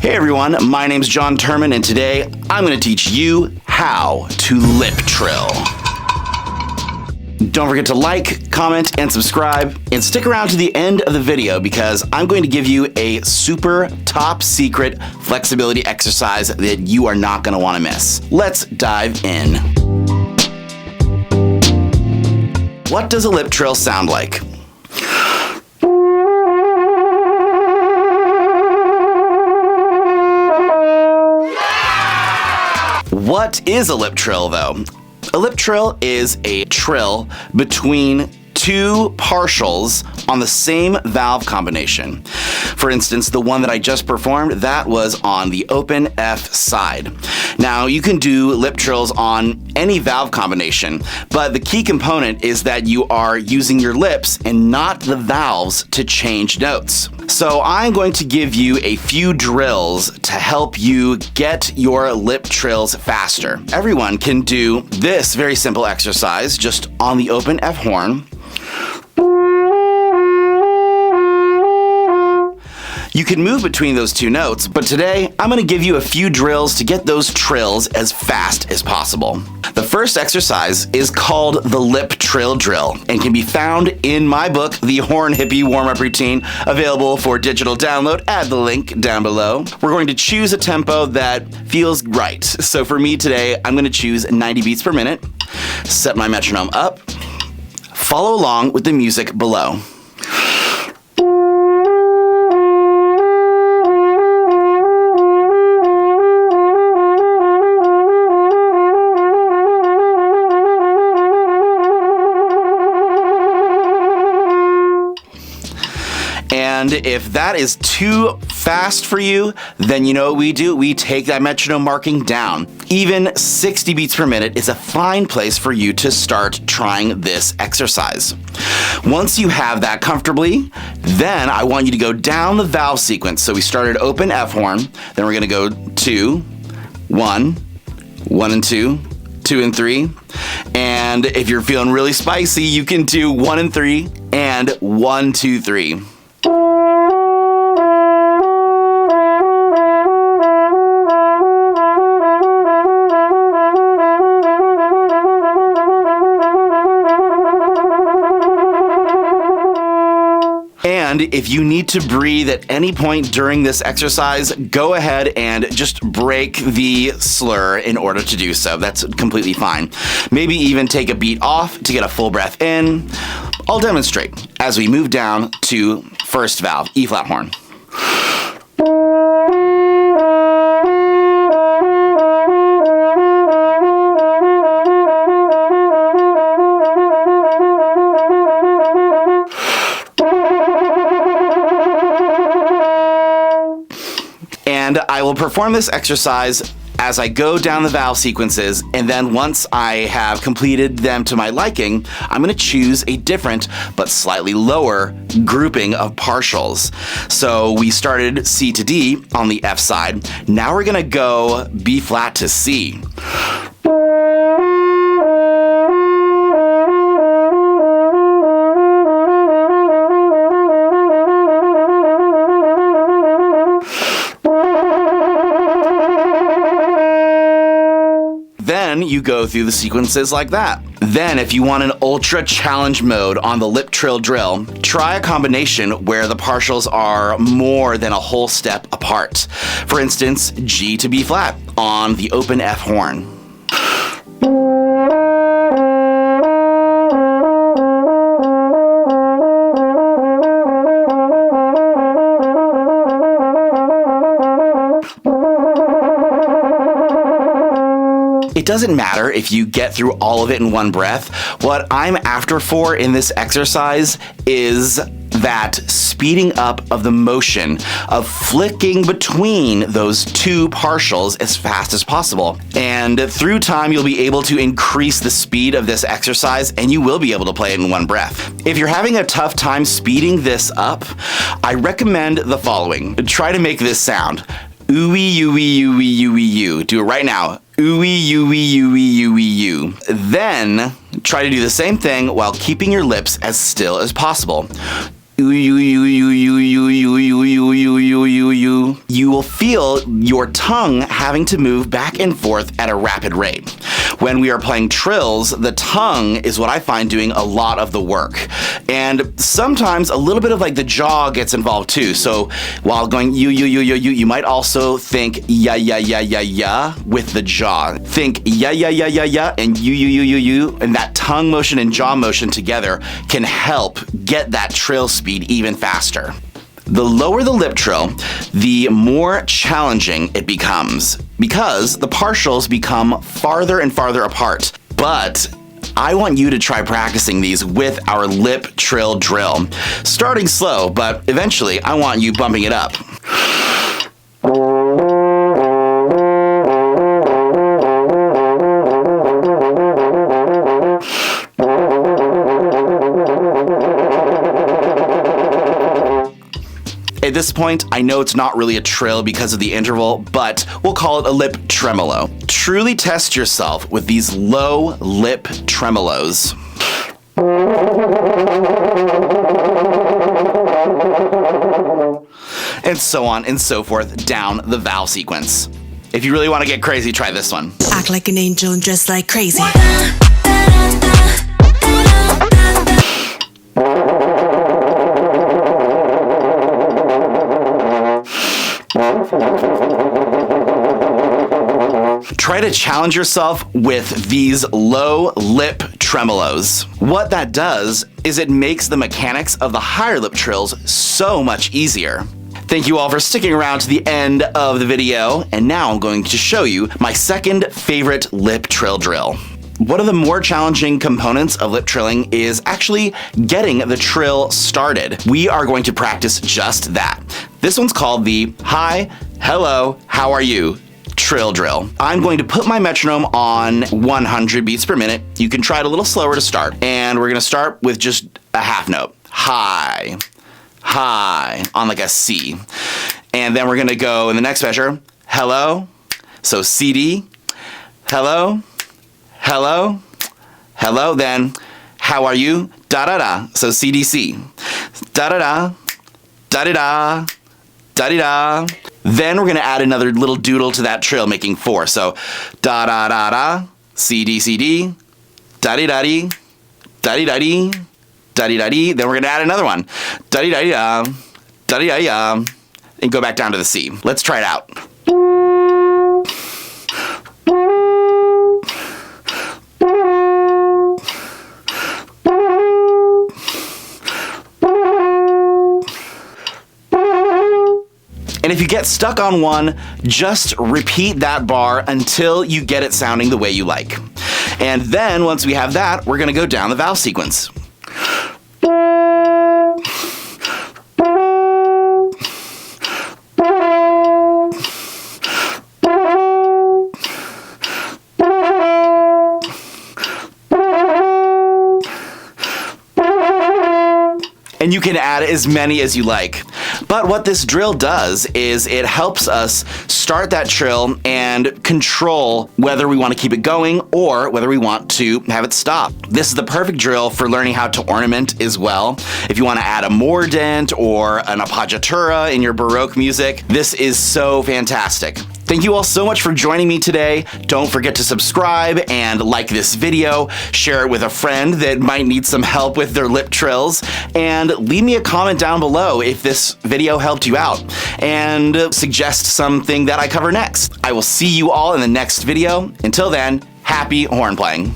Hey everyone, my name's John Turman, and today I'm going to teach you how to lip trill. Don't forget to like, comment, and subscribe, and stick around to the end of the video because I'm going to give you a super top secret flexibility exercise that you are not going to want to miss. Let's dive in. What does a lip trill sound like? What is a lip trill, though? A lip trill is a trill between two partials on the same valve combination. For instance, the one that I just performed, that was on the open F side. Now, you can do lip trills on any valve combination, but the key component is that you are using your lips and not the valves to change notes. So I'm going to give you a few drills to help you get your lip trills faster. Everyone can do this very simple exercise just on the open F horn. You can move between those two notes, but today I'm going to give you a few drills to get those trills as fast as possible. The first exercise is called the lip trill drill and can be found in my book, The Horn Hippie Warm-Up Routine, available for digital download at the link down below. We're going to choose a tempo that feels right. So for me today, I'm going to choose 90 beats per minute, set my metronome up, follow along with the music below. And if that is too fast for you, then you know what we do? We take that metronome marking down. Even 60 beats per minute is a fine place for you to start trying this exercise. Once you have that comfortably, then I want you to go down the valve sequence. So we started open F horn, then we're gonna go 2, 1, 1 and 2, 2 and 3. And if you're feeling really spicy, you can do 1 and 3 and 1, 2, 3. And if you need to breathe at any point during this exercise, go ahead and just break the slur in order to do so. That's completely fine. Maybe even take a beat off to get a full breath in. I'll demonstrate as we move down to first valve, E flat horn. And I will perform this exercise as I go down the valve sequences, and then once I have completed them to my liking, I'm going to choose a different but slightly lower grouping of partials. So we started C to D on the F side. Now we're going to go B flat to C. Then you go through the sequences like that. Then if you want an ultra challenge mode on the lip trill drill, try a combination where the partials are more than a whole step apart. For instance, G to B flat on the open F horn. It doesn't matter if you get through all of it in one breath. What I'm after for in this exercise is that speeding up of the motion of flicking between those two partials as fast as possible. And through time, you'll be able to increase the speed of this exercise and you will be able to play it in one breath. If you're having a tough time speeding this up, I recommend the following. Try to make this sound. Ooey, ooey, ooey, ooey, oo. Do it right now. Ooey, ooey, ooey, ooey, oo. Then try to do the same thing while keeping your lips as still as possible. you will feel your tongue having to move back and forth at a rapid rate. When we are playing trills, the tongue is what I find doing a lot of the work. And sometimes a little bit of like the jaw gets involved too. So while going you might also think ya with the jaw. Think ya and you, and that tongue motion and jaw motion together can help get that trill speed even faster. The lower the lip trill, the more challenging it becomes because the partials become farther and farther apart. But I want you to try practicing these with our lip trill drill. Starting slow, but eventually I want you bumping it up. At this point, I know it's not really a trill because of the interval, but we'll call it a lip tremolo. Truly test yourself with these low lip tremolos. And so on and so forth down the vowel sequence. If you really want to get crazy, try this one. Act like an angel and dress like crazy. Try to challenge yourself with these low lip tremolos. What that does is it makes the mechanics of the higher lip trills so much easier. Thank you all for sticking around to the end of the video, and now I'm going to show you my second favorite lip trill drill. One of the more challenging components of lip trilling is actually getting the trill started. We are going to practice just that. This one's called the hi, hello, how are you trill drill. I'm going to put my metronome on 100 beats per minute. You can try it a little slower to start. And we're gonna start with just a half note. Hi, hi, on like a C. And then we're gonna go in the next measure, hello, so CD, hello, hello, hello, then how are you, da-da-da, so CDC, da-da-da, da-da-da, da-da-da. Then we're gonna add another little doodle to that trill, making 4. So da-da-da-da, CD-CD, da-di-da-di, da-di-da-di, da-di-da-di. Then we're gonna add another one, da-di-da-di-da, da-di-da-di-da, and go back down to the C. Let's try it out. And if you get stuck on one, just repeat that bar until you get it sounding the way you like. And then once we have that, we're gonna go down the vowel sequence. And you can add as many as you like. But what this drill does is it helps us start that trill and control whether we want to keep it going or whether we want to have it stop. This is the perfect drill for learning how to ornament as well. If you want to add a mordent or an appoggiatura in your Baroque music, this is so fantastic. Thank you all so much for joining me today. Don't forget to subscribe and like this video, share it with a friend that might need some help with their lip trills, and leave me a comment down below if this video helped you out, and suggest something that I cover next. I will see you all in the next video. Until then, happy horn playing.